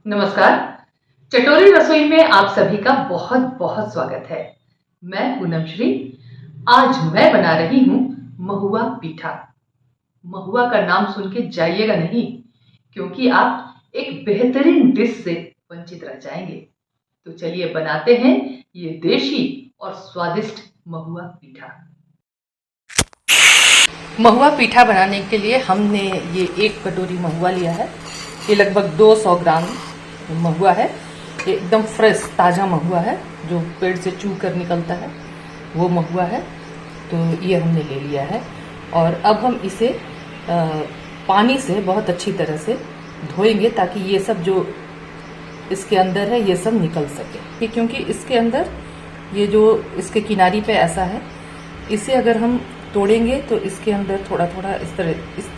नमस्कार। चटोरी रसोई में आप सभी का बहुत बहुत स्वागत है। मैं पूनम श्री। आज मैं बना रही हूँ महुआ पीठा। महुआ का नाम सुन के जाइएगा नहीं, क्योंकि आप एक बेहतरीन डिश से वंचित रह जाएंगे। तो चलिए बनाते हैं ये देशी और स्वादिष्ट महुआ पीठा। महुआ पीठा बनाने के लिए हमने ये 1 कटोरी महुआ लिया है। ये लगभग 200 ग्राम महुआ है। ये एकदम फ्रेश ताज़ा महुआ है, जो पेड़ से चू कर निकलता है, वो महुआ है। तो ये हमने ले लिया है और अब हम इसे पानी से बहुत अच्छी तरह से धोएंगे, ताकि ये सब जो इसके अंदर है ये सब निकल सके। क्योंकि इसके अंदर ये जो इसके किनारी पे ऐसा है, इसे अगर हम तोड़ेंगे तो इसके अंदर थोड़ा थोड़ा इस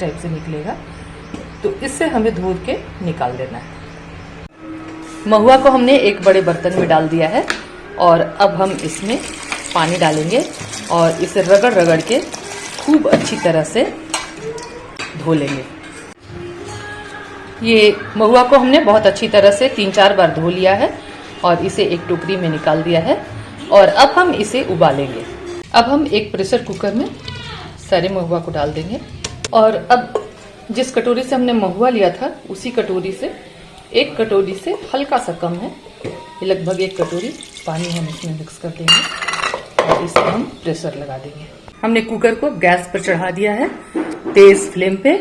टाइप से निकलेगा। तो इससे हमें धो के निकाल देना है। महुआ को हमने एक बड़े बर्तन में डाल दिया है और अब हम इसमें पानी डालेंगे और इसे रगड़ रगड़ के खूब अच्छी तरह से धो लेंगे। ये महुआ को हमने बहुत अच्छी तरह से 3-4 बार धो लिया है और इसे एक टोकरी में निकाल दिया है और अब हम इसे उबालेंगे। अब हम एक प्रेशर कुकर में सारे महुआ को डाल देंगे और अब जिस कटोरी से हमने महुआ लिया था, उसी कटोरी से 1 कटोरी से हल्का सा कम है, ये लगभग 1 कटोरी पानी हम इसमें मिक्स कर देंगे और इसे हम प्रेशर लगा देंगे। हमने कुकर को गैस पर चढ़ा दिया है, तेज फ्लेम पे।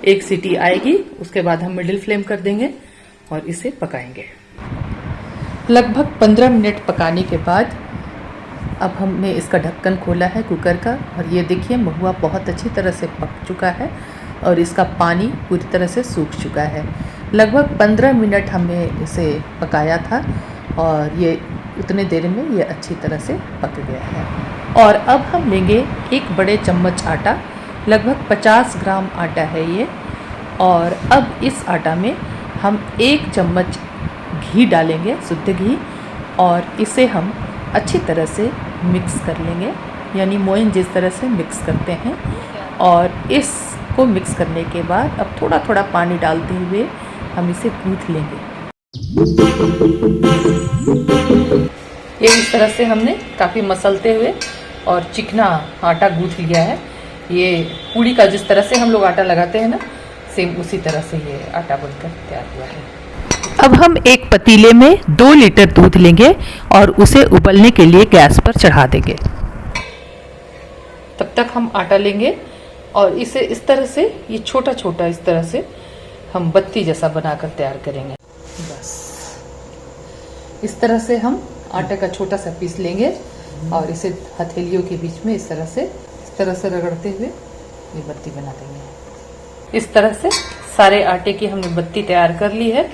1 सीटी आएगी, उसके बाद हम मिडिल फ्लेम कर देंगे और इसे पकाएंगे। लगभग 15 मिनट पकाने के बाद अब हमने इसका ढक्कन खोला है कुकर का और ये देखिए महुआ बहुत अच्छी तरह से पक चुका है और इसका पानी पूरी तरह से सूख चुका है। लगभग 15 मिनट हमने इसे पकाया था और ये उतने देर में ये अच्छी तरह से पक गया है। और अब हम लेंगे 1 बड़े चम्मच आटा, लगभग 50 ग्राम आटा है ये। और अब इस आटा में हम 1 चम्मच घी डालेंगे, शुद्ध घी, और इसे हम अच्छी तरह से मिक्स कर लेंगे, यानी मोइन जिस तरह से मिक्स करते हैं। और इसको मिक्स करने के बाद अब थोड़ा थोड़ा पानी डालते हुए हम इसे गूंथ लेंगे। ये इस तरह से हमने काफ़ी मसलते हुए और चिकना आटा गूंथ लिया है। ये पूड़ी का जिस तरह से हम लोग आटा लगाते हैं ना, सेम उसी तरह से ये आटा बनकर तैयार हुआ है। अब हम एक पतीले में 2 लीटर दूध लेंगे और उसे उबलने के लिए गैस पर चढ़ा देंगे। तब तक हम आटा लेंगे और इसे इस तरह से, ये छोटा छोटा इस तरह से हम बत्ती जैसा बनाकर तैयार करेंगे। बस इस तरह से हम आटे का छोटा सा पीस लेंगे और इसे हथेलियों के बीच में इस तरह से रगड़ते हुए ये बत्ती बना देंगे। इस तरह से सारे आटे की हमने बत्ती तैयार कर ली है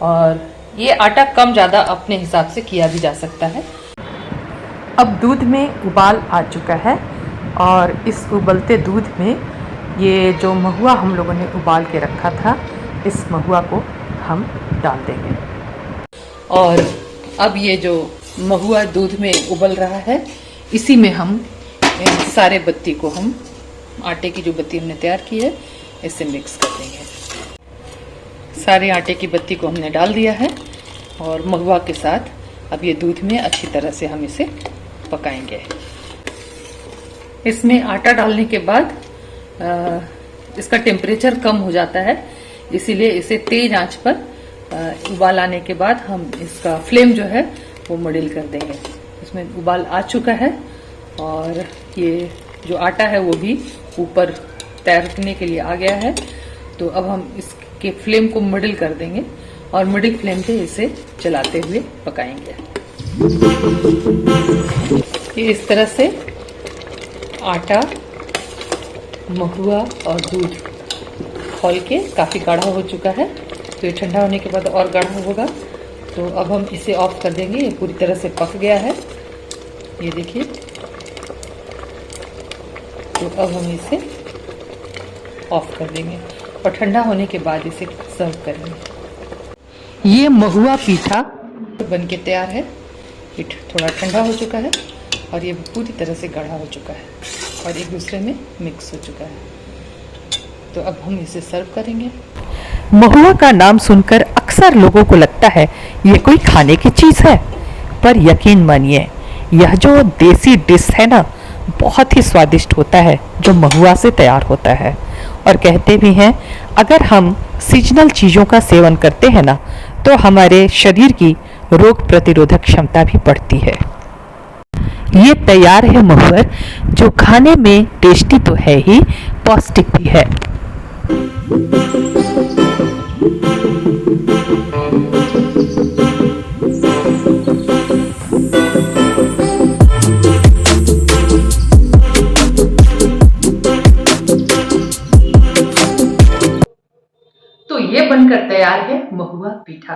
और ये आटा कम ज़्यादा अपने हिसाब से किया भी जा सकता है। अब दूध में उबाल आ चुका है और इस उबलते दूध में ये जो महुआ हम लोगों ने उबाल के रखा था, इस महुआ को हम डाल देंगे। और अब ये जो महुआ दूध में उबल रहा है, इसी में हम सारे बत्ती को, हम आटे की जो बत्ती हमने तैयार की है, इसे मिक्स कर देंगे। सारे आटे की बत्ती को हमने डाल दिया है और महुआ के साथ अब ये दूध में अच्छी तरह से हम इसे पकाएंगे। इसमें आटा डालने के बाद इसका टेम्परेचर कम हो जाता है, इसीलिए इसे तेज आंच पर उबाल आने के बाद हम इसका फ्लेम जो है वो मिडिल कर देंगे। इसमें उबाल आ चुका है और ये जो आटा है वो भी ऊपर तैरने के लिए आ गया है। तो अब हम इसके फ्लेम को मिडिल कर देंगे और मिडिल फ्लेम पे इसे चलाते हुए पकाएंगे। ये इस तरह से आटा, महुआ और दूध खौल के काफ़ी गाढ़ा हो चुका है। तो ये ठंडा होने के बाद और गाढ़ा होगा। तो अब हम इसे ऑफ कर देंगे। ये पूरी तरह से पक गया है, ये देखिए। तो अब हम इसे ऑफ कर देंगे और ठंडा होने के बाद इसे सर्व करेंगे। ये महुआ पीठा बनके तैयार है। ये थोड़ा ठंडा हो चुका है और ये पूरी तरह से गाढ़ा हो चुका है और एक दूसरे में मिक्स हो चुका है। तो अब हम इसे सर्व करेंगे। महुआ का नाम सुनकर अक्सर लोगों को लगता है ये कोई खाने की चीज़ है, पर यकीन मानिए यह जो देसी डिश है ना, बहुत ही स्वादिष्ट होता है जो महुआ से तैयार होता है। और कहते भी हैं अगर हम सीजनल चीज़ों का सेवन करते हैं ना, तो हमारे शरीर की रोग प्रतिरोधक क्षमता भी बढ़ती है। ये तैयार है महुआ, जो खाने में टेस्टी तो है ही, पौष्टिक भी है। तो ये बनकर तैयार है महुआ पीठा,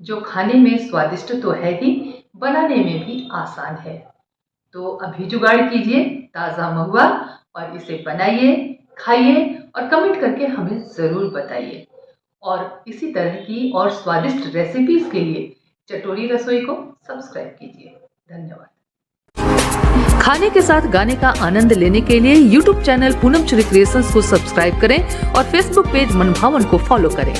जो खाने में स्वादिष्ट तो है ही, बनाने में भी आसान है। तो अभी जुगाड़ कीजिए ताज़ा महुआ और इसे बनाइए, खाइए और कमेंट करके हमें ज़रूर बताइए। और इसी तरह की और स्वादिष्ट रेसिपीज़ के लिए चटोरी रसोई को सब्सक्राइब कीजिए। धन्यवाद। खाने के साथ गाने का आनंद लेने के लिए YouTube channel Poonam Shri creations को सब्सक्राइब करें और Facebook पेज मनभावन को फॉलो करें।